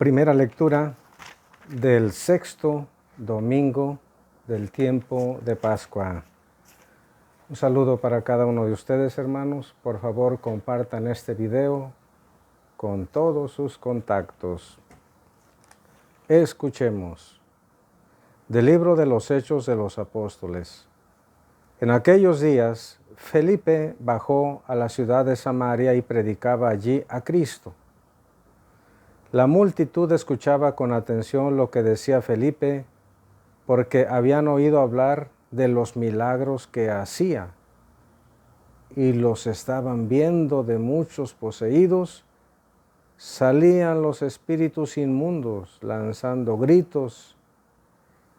Primera lectura del sexto domingo del tiempo de Pascua. Un saludo para cada uno de ustedes, hermanos. Por favor, compartan este video con todos sus contactos. Escuchemos del libro de los Hechos de los Apóstoles. En aquellos días, Felipe bajó a la ciudad de Samaria y predicaba allí a Cristo. La multitud escuchaba con atención lo que decía Felipe, porque habían oído hablar de los milagros que hacía, y los estaban viendo de muchos poseídos. Salían los espíritus inmundos, lanzando gritos,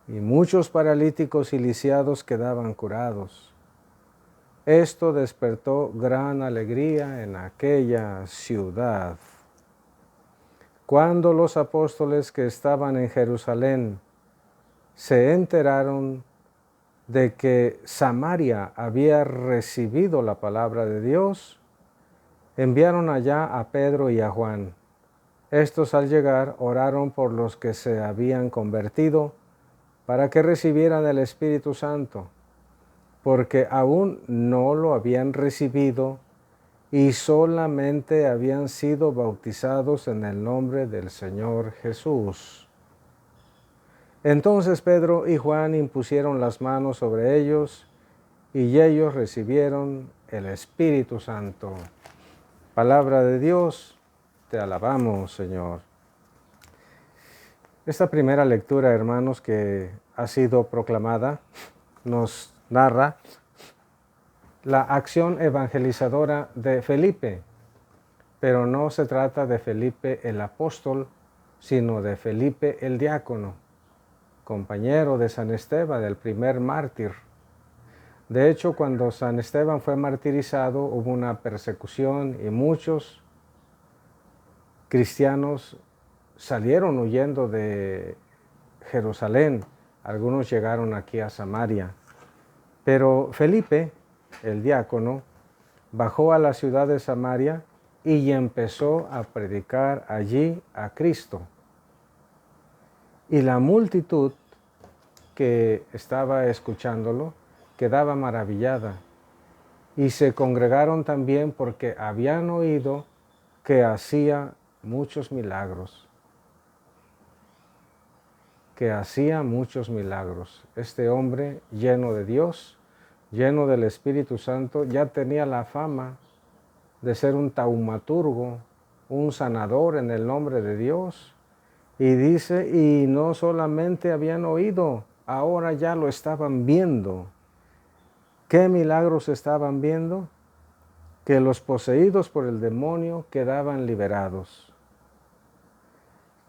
y muchos paralíticos y lisiados quedaban curados. Esto despertó gran alegría en aquella ciudad. Cuando los apóstoles que estaban en Jerusalén se enteraron de que Samaria había recibido la palabra de Dios, enviaron allá a Pedro y a Juan. Estos al llegar oraron por los que se habían convertido para que recibieran el Espíritu Santo, porque aún no lo habían recibido y solamente habían sido bautizados en el nombre del Señor Jesús. Entonces Pedro y Juan impusieron las manos sobre ellos y ellos recibieron el Espíritu Santo. Palabra de Dios, te alabamos, Señor. Esta primera lectura, hermanos, que ha sido proclamada, nos narra la acción evangelizadora de Felipe, pero no se trata de Felipe el apóstol, sino de Felipe el diácono, compañero de San Esteban, del primer mártir. De hecho, cuando San Esteban fue martirizado, hubo una persecución y muchos cristianos salieron huyendo de Jerusalén. Algunos llegaron aquí a Samaria. Pero Felipe, el diácono, bajó a la ciudad de Samaria y empezó a predicar allí a Cristo. Y la multitud que estaba escuchándolo quedaba maravillada, y se congregaron también porque habían oído que hacía muchos milagros. Este hombre, lleno de Dios, lleno del Espíritu Santo, ya tenía la fama de ser un taumaturgo, un sanador en el nombre de Dios. Y dice, y no solamente habían oído, ahora ya lo estaban viendo. ¿Qué milagros estaban viendo? Que los poseídos por el demonio quedaban liberados,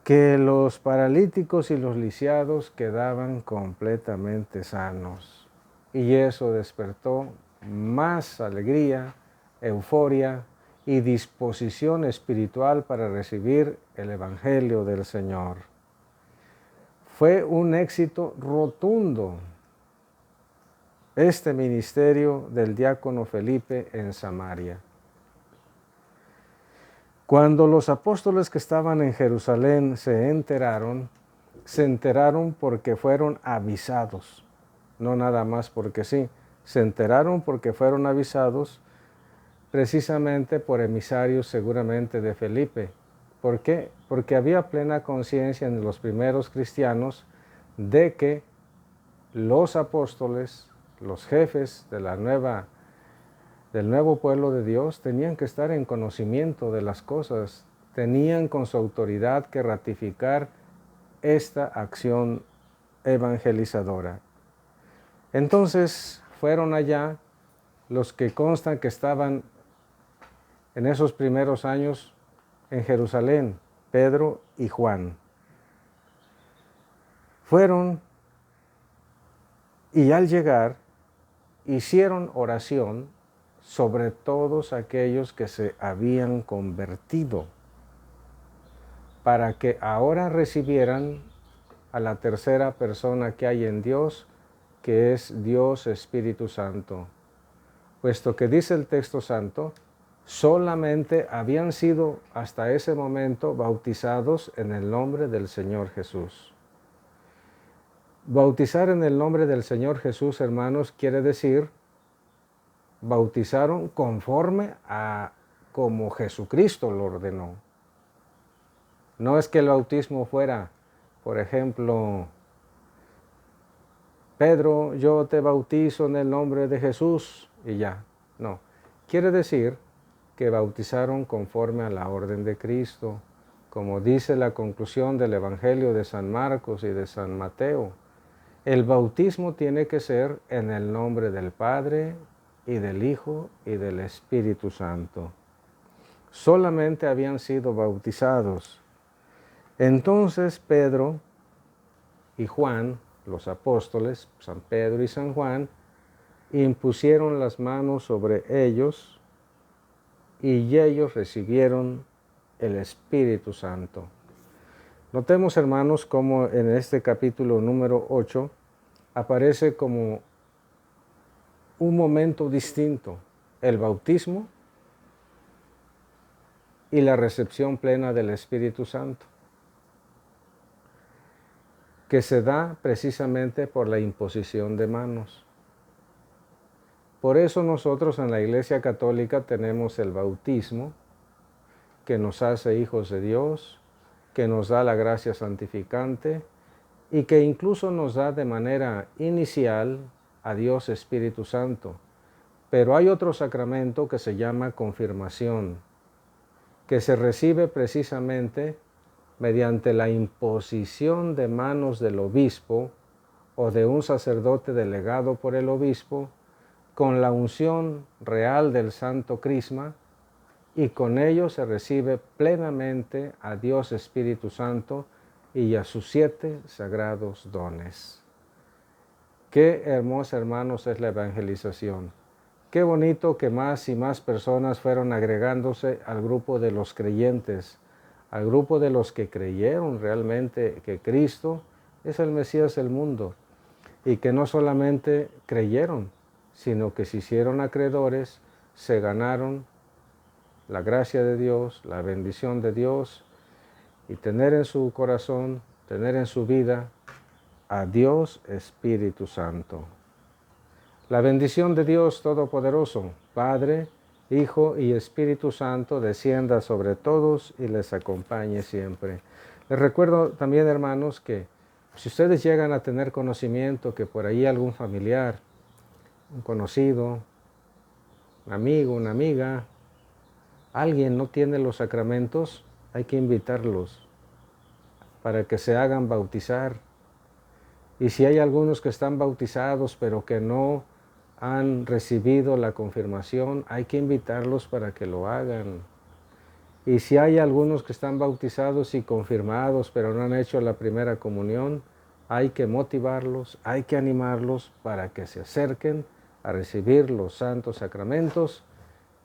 que los paralíticos y los lisiados quedaban completamente sanos. Y eso despertó más alegría, euforia y disposición espiritual para recibir el Evangelio del Señor. Fue un éxito rotundo este ministerio del diácono Felipe en Samaria. Cuando los apóstoles que estaban en Jerusalén se enteraron porque fueron avisados, no nada más porque sí, se enteraron porque fueron avisados precisamente por emisarios seguramente de Felipe. ¿Por qué? Porque había plena conciencia en los primeros cristianos de que los apóstoles, los jefes del nuevo pueblo de Dios, tenían que estar en conocimiento de las cosas, tenían con su autoridad que ratificar esta acción evangelizadora. Entonces fueron allá los que constan que estaban en esos primeros años en Jerusalén, Pedro y Juan. Fueron y al llegar hicieron oración sobre todos aquellos que se habían convertido, para que ahora recibieran a la tercera persona que hay en Dios, que es Dios Espíritu Santo. Puesto que dice el texto santo solamente habían sido hasta ese momento bautizados en el nombre del Señor Jesús. Bautizar en el nombre del Señor Jesús, hermanos, quiere decir bautizaron conforme a como Jesucristo lo ordenó. No es que el bautismo fuera, por ejemplo, Pedro, yo te bautizo en el nombre de Jesús y ya. No, quiere decir que bautizaron conforme a la orden de Cristo, como dice la conclusión del Evangelio de San Marcos y de San Mateo. El bautismo tiene que ser en el nombre del Padre y del Hijo y del Espíritu Santo. Solamente habían sido bautizados. Entonces Pedro y Juan, los apóstoles, San Pedro y San Juan, impusieron las manos sobre ellos y ellos recibieron el Espíritu Santo. Notemos, hermanos, cómo en este capítulo número 8 aparece como un momento distinto, el bautismo y la recepción plena del Espíritu Santo, que se da precisamente por la imposición de manos. Por eso nosotros en la Iglesia Católica tenemos el bautismo, que nos hace hijos de Dios, que nos da la gracia santificante y que incluso nos da de manera inicial a Dios Espíritu Santo. Pero hay otro sacramento que se llama confirmación, que se recibe precisamente mediante la imposición de manos del obispo o de un sacerdote delegado por el obispo, con la unción real del Santo Crisma, y con ello se recibe plenamente a Dios Espíritu Santo y a sus 7 sagrados dones. Qué hermosa, hermanos, es la evangelización. Qué bonito que más y más personas fueron agregándose al grupo de los creyentes, al grupo de los que creyeron realmente que Cristo es el Mesías del mundo, y que no solamente creyeron, sino que se hicieron acreedores, se ganaron la gracia de Dios, la bendición de Dios, y tener en su corazón, tener en su vida a Dios Espíritu Santo. La bendición de Dios Todopoderoso, Padre, Hijo y Espíritu Santo, descienda sobre todos y les acompañe siempre. Les recuerdo también, hermanos, que si ustedes llegan a tener conocimiento que por ahí algún familiar, un conocido, un amigo, una amiga, alguien no tiene los sacramentos, hay que invitarlos para que se hagan bautizar. Y si hay algunos que están bautizados pero que no han recibido la confirmación, hay que invitarlos para que lo hagan. Y si hay algunos que están bautizados y confirmados pero no han hecho la primera comunión, hay que motivarlos, hay que animarlos para que se acerquen a recibir los santos sacramentos,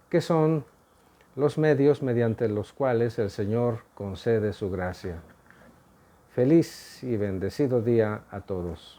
que son los medios mediante los cuales el Señor concede su gracia. Feliz y bendecido día a todos.